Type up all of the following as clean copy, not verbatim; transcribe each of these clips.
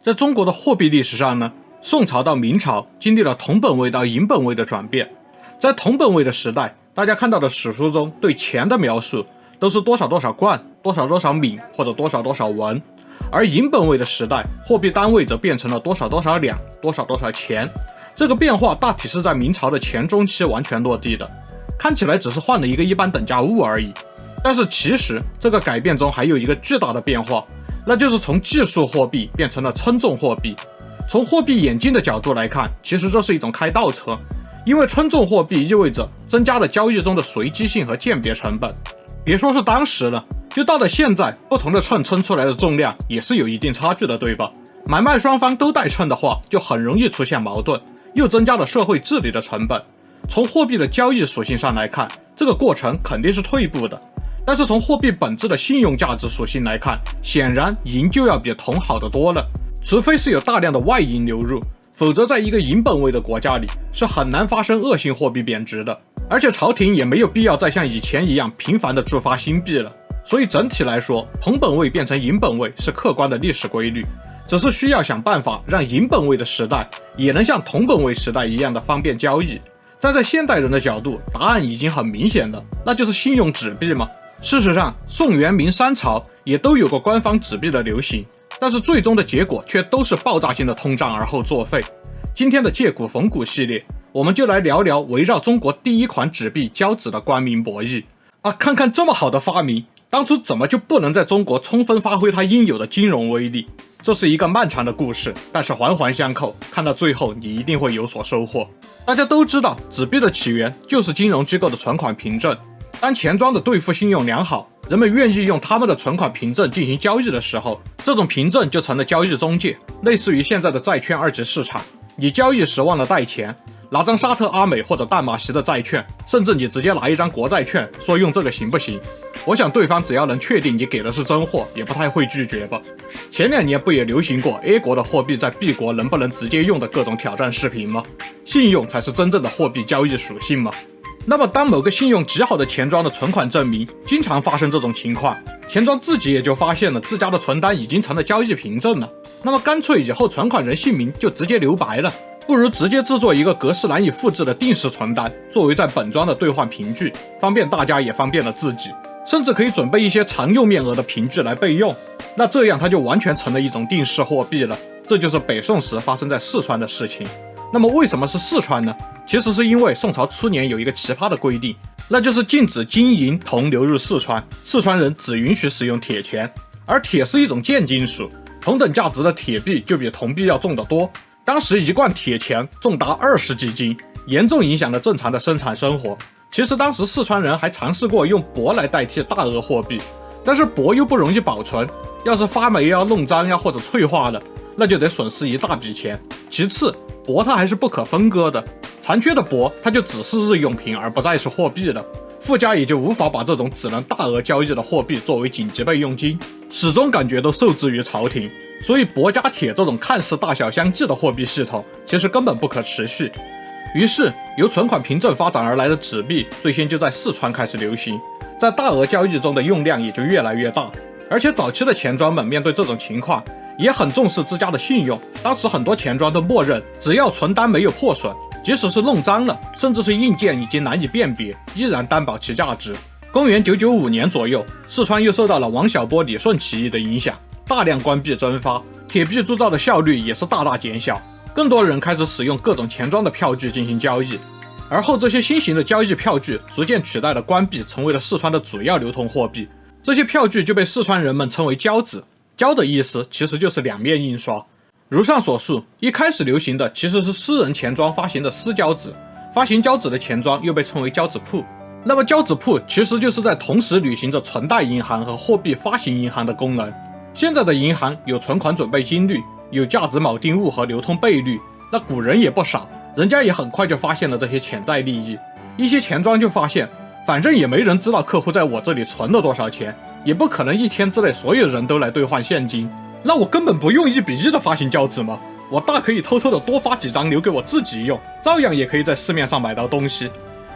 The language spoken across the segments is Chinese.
在中国的货币历史上呢，宋朝到明朝经历了铜本位到银本位的转变。在铜本位的时代，大家看到的史书中对钱的描述都是多少多少贯、多少多少闽或者多少多少文，而银本位的时代，货币单位则变成了多少多少两、多少多少钱。这个变化大体是在明朝的前中期完全落地的，看起来只是换了一个一般等价物而已。但是其实这个改变中还有一个巨大的变化，那就是从计数货币变成了称重货币。从货币演进的角度来看，其实这是一种开倒车，因为称重货币意味着增加了交易中的随机性和鉴别成本。别说是当时了，就到了现在，不同的秤称出来的重量也是有一定差距的，对吧？买卖双方都带秤的话，就很容易出现矛盾，又增加了社会治理的成本。从货币的交易属性上来看，这个过程肯定是退步的。但是从货币本质的信用价值属性来看，显然银就要比铜好得多了。除非是有大量的外银流入，否则在一个银本位的国家里是很难发生恶性货币贬值的。而且朝廷也没有必要再像以前一样频繁地驻发新币了。所以整体来说，铜本位变成银本位是客观的历史规律，只是需要想办法让银本位的时代也能像铜本位时代一样的方便交易。站在现代人的角度，答案已经很明显了，那就是信用纸币嘛。事实上，宋元明三朝也都有过官方纸币的流行，但是最终的结果却都是爆炸性的通胀而后作废。今天的借古讽古系列，我们就来聊聊围绕中国第一款纸币交子的官民博弈啊！看看这么好的发明，当初怎么就不能在中国充分发挥它应有的金融威力？这是一个漫长的故事，但是环环相扣，看到最后你一定会有所收获。大家都知道，纸币的起源就是金融机构的存款凭证。当钱庄的兑付信用良好，人们愿意用他们的存款凭证进行交易的时候，这种凭证就成了交易中介，类似于现在的债券二级市场。你交易时忘了带钱，拿张沙特阿美或者淡马锡的债券，甚至你直接拿一张国债券，说用这个行不行？我想对方只要能确定你给的是真货，也不太会拒绝吧。前2年不也流行过 A 国的货币在 B 国能不能直接用的各种挑战视频吗？信用才是真正的货币交易属性嘛。那么当某个信用极好的钱庄的存款证明经常发生这种情况，钱庄自己也就发现了自家的存单已经成了交易凭证了，那么干脆以后存款人姓名就直接留白了，不如直接制作一个格式难以复制的定时存单，作为在本庄的兑换凭据，方便大家也方便了自己，甚至可以准备一些常用面额的凭据来备用。那这样它就完全成了一种定式货币了。这就是北宋时发生在四川的事情。那么为什么是四川呢？其实是因为宋朝初年有一个奇葩的规定，那就是禁止金银铜流入四川，四川人只允许使用铁钱，而铁是一种贱金属，同等价值的铁币就比铜币要重得多。当时一罐铁钱重达20几斤，严重影响了正常的生产生活。其实当时四川人还尝试过用帛来代替大额货币，但是帛又不容易保存，要是发霉呀、弄脏呀或者脆化了，那就得损失一大笔钱。其次，帛它还是不可分割的，残缺的帛它就只是日用品而不再是货币了，富家也就无法把这种只能大额交易的货币作为紧急备用金，始终感觉都受制于朝廷。所以帛加铁这种看似大小相继的货币系统其实根本不可持续。于是由存款凭证发展而来的纸币最先就在四川开始流行，在大额交易中的用量也就越来越大。而且早期的钱庄们面对这种情况也很重视自家的信用，当时很多钱庄都默认只要存单没有破损，即使是弄脏了，甚至是硬件已经难以辨别，依然担保其价值。公元995年左右，四川又受到了王小波、李顺起义的影响，大量官币征发，铁币铸造的效率也是大大减小，更多人开始使用各种钱庄的票据进行交易。而后这些新型的交易票据逐渐取代了官币，成为了四川的主要流通货币。这些票据就被四川人们称为交子，交的意思其实就是两面印刷。如上所述，一开始流行的其实是私人钱庄发行的私交子，发行交子的钱庄又被称为交子铺。那么交子铺其实就是在同时履行着存贷银行和货币发行银行的功能。现在的银行有存款准备金率，有价值锚定物和流通倍率，那古人也不傻，人家也很快就发现了这些潜在利益。一些钱庄就发现，反正也没人知道客户在我这里存了多少钱，也不可能一天之内所有人都来兑换现金，那我根本不用1比1的发行交子嘛，我大可以偷偷的多发几张留给我自己用，照样也可以在市面上买到东西。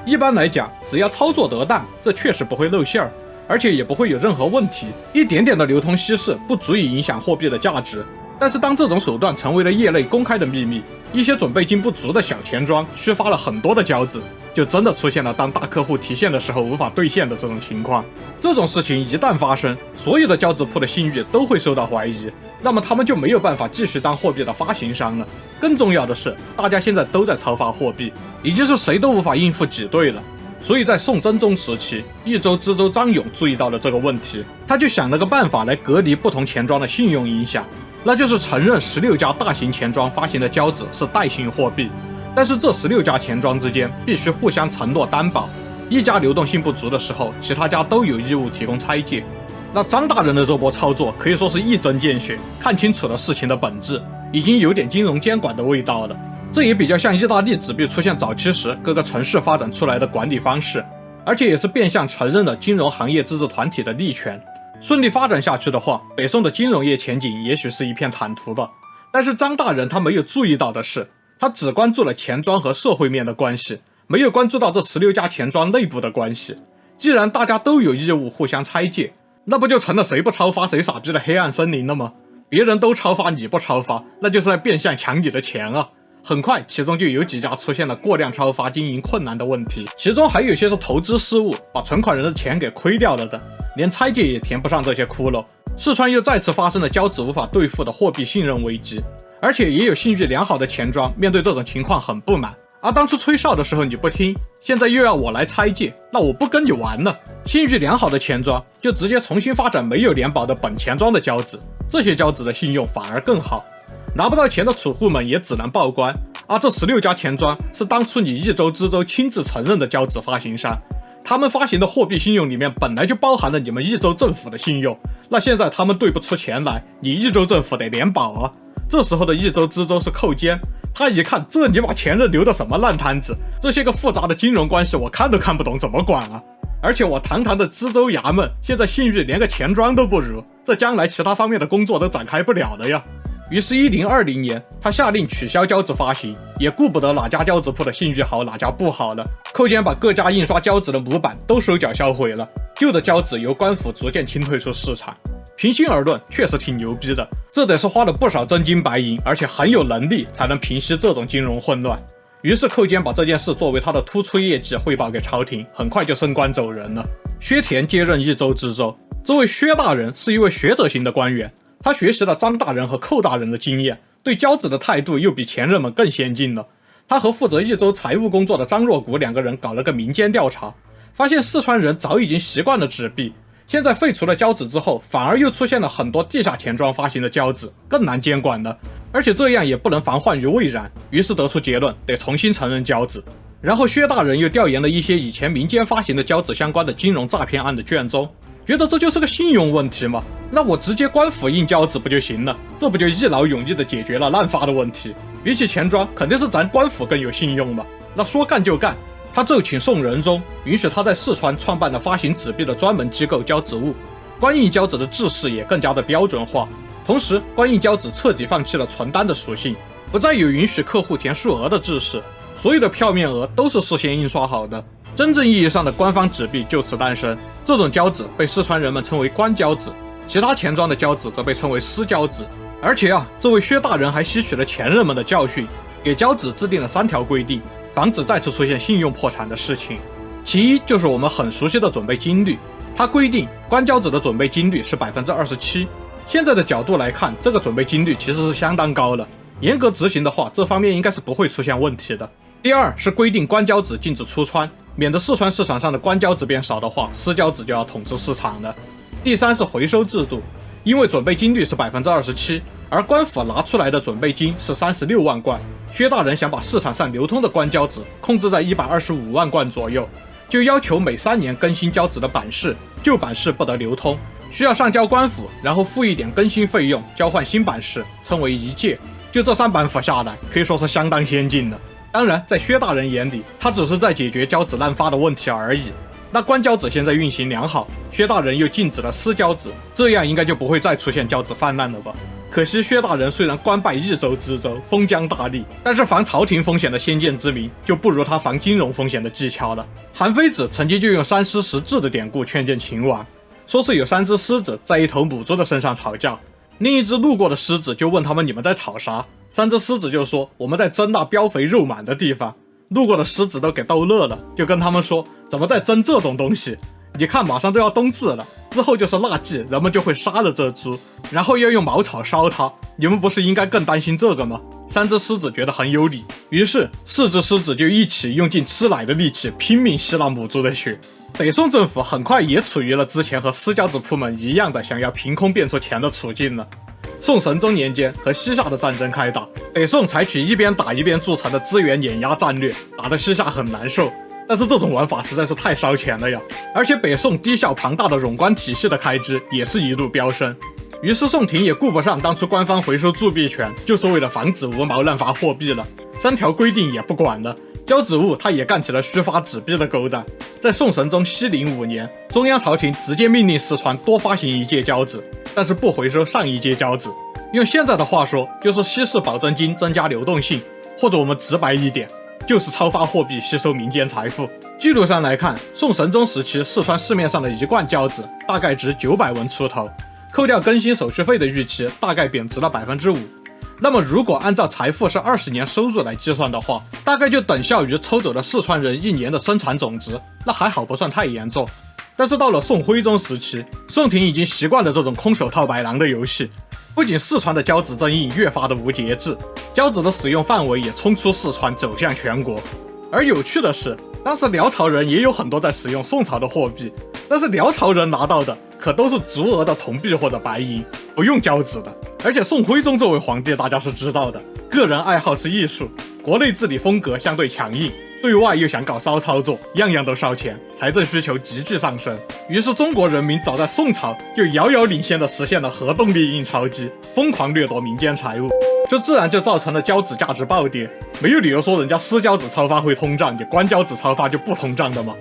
一般来讲，只要操作得当，这确实不会露馅儿，而且也不会有任何问题，一点点的流通稀释不足以影响货币的价值。但是当这种手段成为了业内公开的秘密，一些准备金不足的小钱庄虚发了很多的交子，就真的出现了当大客户提现的时候无法兑现的这种情况。这种事情一旦发生，所有的交子铺的信誉都会受到怀疑，那么他们就没有办法继续当货币的发行商了。更重要的是，大家现在都在超发货币，已经是谁都无法应付挤兑了。所以在宋真宗时期，益州知州张勇注意到了这个问题，他就想了个办法来隔离不同钱庄的信用影响，那就是承认16家大型钱庄发行的交子是代性货币，但是这16家钱庄之间必须互相承诺担保，一家流动性不足的时候，其他家都有义务提供拆借。那张大人的这波操作可以说是一针见血，看清楚了事情的本质，已经有点金融监管的味道了。这也比较像意大利纸币出现早期时各个城市发展出来的管理方式，而且也是变相承认了金融行业自治团体的利权。顺利发展下去的话，北宋的金融业前景也许是一片坦途吧。但是张大人他没有注意到的是，他只关注了钱庄和社会面的关系，没有关注到这16家钱庄内部的关系。既然大家都有义务互相拆借，那不就成了谁不超发谁傻逼的黑暗森林了吗？别人都超发你不超发，那就是在变相抢你的钱啊。很快其中就有几家出现了过量超发经营困难的问题，其中还有些是投资失误把存款人的钱给亏掉了的，连拆借也填不上这些窟窿。四川又再次发生了交子无法兑付的货币信任危机，而且也有信誉良好的钱庄面对这种情况很不满，而当初吹哨的时候你不听，现在又要我来拆借，那我不跟你玩了。信誉良好的钱庄就直接重新发展没有联保的本钱庄的交子，这些交子的信用反而更好，拿不到钱的储户们也只能报关。而这16家钱庄是当初你益州知州亲自承认的交子发行商，他们发行的货币信用里面本来就包含了你们益州政府的信用，那现在他们兑不出钱来，你益州政府得联保啊。这时候的益州知州是寇坚，他一看这你把前任留的什么烂摊子，这些个复杂的金融关系我看都看不懂，怎么管啊？而且我堂堂的知州衙门现在信誉连个钱庄都不如，这将来其他方面的工作都展开不了了呀。于是1020年他下令取消交子发行，也顾不得哪家交子铺的信誉好哪家不好了。寇坚把各家印刷交子的模板都收缴销毁了，旧的交子由官府逐渐清退出市场。平心而论确实挺牛逼的，这得是花了不少真金白银，而且很有能力才能平息这种金融混乱。于是寇坚把这件事作为他的突出业绩汇报给朝廷，很快就升官走人了。薛田接任益州知州，这位薛大人是一位学者型的官员，他学习了张大人和寇大人的经验，对交子的态度又比前人们更先进了。他和负责益州财务工作的张若谷两个人搞了个民间调查，发现四川人早已经习惯了纸币，现在废除了交子之后，反而又出现了很多地下钱庄发行的交子，更难监管了，而且这样也不能防患于未然，于是得出结论，得重新承认交子。然后薛大人又调研了一些以前民间发行的交子相关的金融诈骗案的卷宗，觉得这就是个信用问题嘛，那我直接官府印交子不就行了？这不就一劳永逸的解决了滥发的问题？比起钱庄，肯定是咱官府更有信用嘛。那说干就干，他奏请宋仁宗允许他在四川创办了发行纸币的专门机构交子务，官印交子的制式也更加的标准化。同时，官印交子彻底放弃了存单的属性，不再有允许客户填数额的制式，所有的票面额都是事先印刷好的。真正意义上的官方纸币就此诞生，这种交子被四川人们称为官交子，其他钱庄的交子则被称为私交子。而且这位薛大人还吸取了前人们的教训，给交子制定了3条规定，防止再次出现信用破产的事情。其一就是我们很熟悉的准备金率，它规定官交子的准备金率是 27%， 现在的角度来看，这个准备金率其实是相当高了，严格执行的话，这方面应该是不会出现问题的。第二是规定官交子禁止出川，免得四川市场上的官交子变少的话，私交子就要统治市场了。第三是回收制度，因为准备金率是 27%， 而官府拿出来的准备金是36万贯，薛大人想把市场上流通的官交子控制在125万贯左右，就要求每3年更新交子的版式，旧版式不得流通，需要上交官府，然后付一点更新费用，交换新版式，称为一届。就这3板斧下来，可以说是相当先进的。当然，在薛大人眼里，他只是在解决交子滥发的问题而已。那官交子现在运行良好，薛大人又禁止了私交子，这样应该就不会再出现交子泛滥了吧？可惜薛大人虽然官拜益州知州，封疆大吏，但是防朝廷风险的先见之明就不如他防金融风险的技巧了。韩非子曾经就用3狮食痔的典故劝谏秦王，说是有3只狮子在一头母猪的身上吵架，另一只路过的狮子就问他们你们在吵啥，3只狮子就说我们在争那膘肥肉满的地方。路过的狮子都给逗乐了，就跟他们说怎么在争这种东西，你看马上都要冬至了，之后就是腊祭，人们就会杀了这猪，然后要用茅草烧它，你们不是应该更担心这个吗？3只狮子觉得很有理，于是4只狮子就一起用尽吃奶的力气拼命吸那母猪的血。北宋政府很快也处于了之前和私交子铺们一样的想要凭空变出钱的处境了。宋神宗年间和西夏的战争开打，北宋采取一边打一边筑成的资源碾压战略，打得西夏很难受，但是这种玩法实在是太烧钱了呀，而且北宋低效庞大的冗官体系的开支也是一路飙升。于是宋廷也顾不上当初官方回收铸币权，就是为了防止无毛滥发货币了，3条规定也不管了，交子务他也干起了虚发纸币的勾当。在宋神宗熙宁5年，中央朝廷直接命令四川多发行一届交子，但是不回收上一届交子。用现在的话说，就是稀释保证金增加流动性，或者我们直白一点，就是超发货币吸收民间财富。记录上来看，宋神宗时期四川市面上的一罐交子大概值900文出头，扣掉更新手续费的预期，大概贬值了 5%。 那么如果按照财富是20年收入来计算的话，大概就等效于抽走了四川人1年的生产总值，那还好不算太严重。但是到了宋徽宗时期，宋廷已经习惯了这种空手套白狼的游戏，不仅四川的交子增印越发的无节制，交子的使用范围也冲出四川走向全国。而有趣的是，当时辽朝人也有很多在使用宋朝的货币，但是辽朝人拿到的可都是足额的铜币或者白银，不用交子的。而且宋徽宗这位皇帝大家是知道的，个人爱好是艺术，国内治理风格相对强硬，对外又想搞骚操作，样样都烧钱，财政需求急剧上升。于是中国人民早在宋朝就遥遥领先的实现了核动力印钞机，疯狂掠夺民间财物，这自然就造成了交子价值暴跌。没有理由说人家私交子超发会通胀，你官交子超发就不通胀的嘛。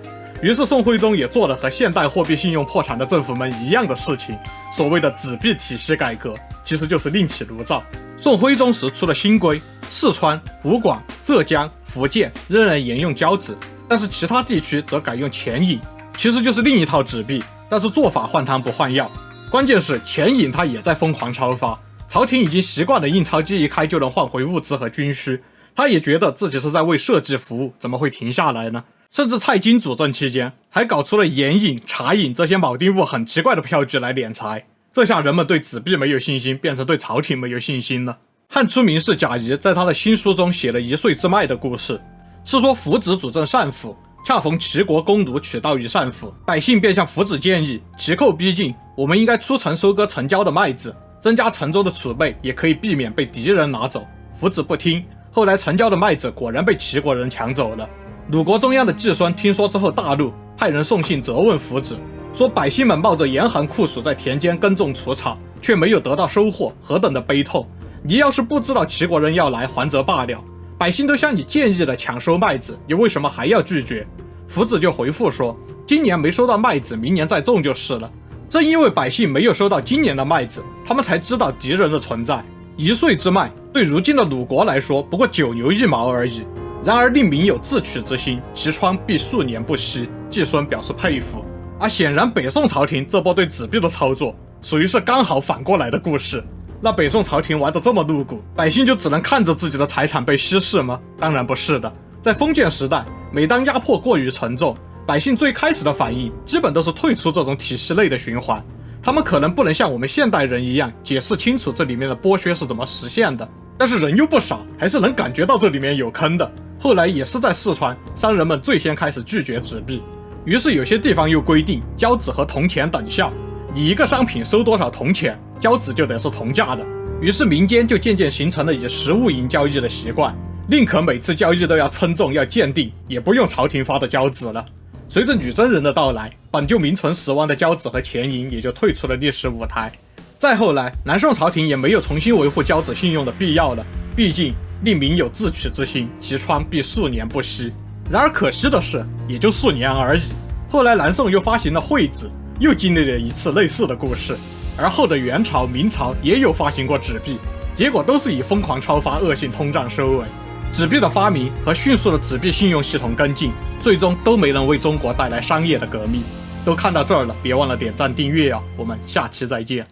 于是宋徽宗也做了和现代货币信用破产的政府们一样的事情，所谓的纸币体系改革，其实就是另起炉灶。宋徽宗时出了新规，四川、湖广、浙江、福建仍然沿用交子，但是其他地区则改用钱银，其实就是另一套纸币，但是做法换汤不换药。关键是钱银它也在疯狂超发，朝廷已经习惯了印钞机一开就能换回物资和军需，他也觉得自己是在为社稷服务，怎么会停下来呢？甚至蔡京主政期间还搞出了盐引、茶引这些铆定物很奇怪的票据来敛财，这下人们对纸币没有信心，变成对朝廷没有信心了。汉初名士贾谊在他的新书中写了1岁之麦的故事，是说福子主政善府，恰逢齐国弓弩取道于善府，百姓便向福子建议，齐寇逼近，我们应该出城收割城郊的麦子，增加城中的储备，也可以避免被敌人拿走。福子不听，后来城郊的麦子果然被齐国人抢走了。鲁国中央的季孙听说之后大怒，派人送信责问福子，说百姓们冒着严寒酷暑在田间耕种除草，却没有得到收获，何等的悲痛！你要是不知道齐国人要来，还则罢了，百姓都向你建议了抢收麦子，你为什么还要拒绝？福子就回复说，今年没收到麦子，明年再种就是了。正因为百姓没有收到今年的麦子，他们才知道敌人的存在。1岁之麦对如今的鲁国来说不过9牛1毛而已，然而令民有自取之心，其疮必数年不息。季孙表示佩服。而显然北宋朝廷这波对纸币的操作属于是刚好反过来的故事。那北宋朝廷玩得这么露骨，百姓就只能看着自己的财产被稀释吗？当然不是的。在封建时代，每当压迫过于沉重，百姓最开始的反应基本都是退出这种体系内的循环，他们可能不能像我们现代人一样解释清楚这里面的剥削是怎么实现的，但是人又不傻，还是能感觉到这里面有坑的。后来也是在四川，商人们最先开始拒绝纸币，于是有些地方又规定交子和铜钱等效，你一个商品收多少铜钱，交子就得是同价的。于是民间就渐渐形成了以实物银交易的习惯，宁可每次交易都要称重要鉴定，也不用朝廷发的交子了。随着女真人的到来，本就名存实亡的交子和钱银也就退出了历史舞台。再后来，南宋朝廷也没有重新维护交子信用的必要了，毕竟令民有自取之心，其疮必数年不息。然而可惜的是，也就数年而已。后来南宋又发行了会子，又经历了一次类似的故事。而后的元朝、明朝也有发行过纸币，结果都是以疯狂超发、恶性通胀收尾。纸币的发明和迅速的纸币信用系统跟进，最终都没能为中国带来商业的革命。都看到这儿了，别忘了点赞订阅啊！我们下期再见。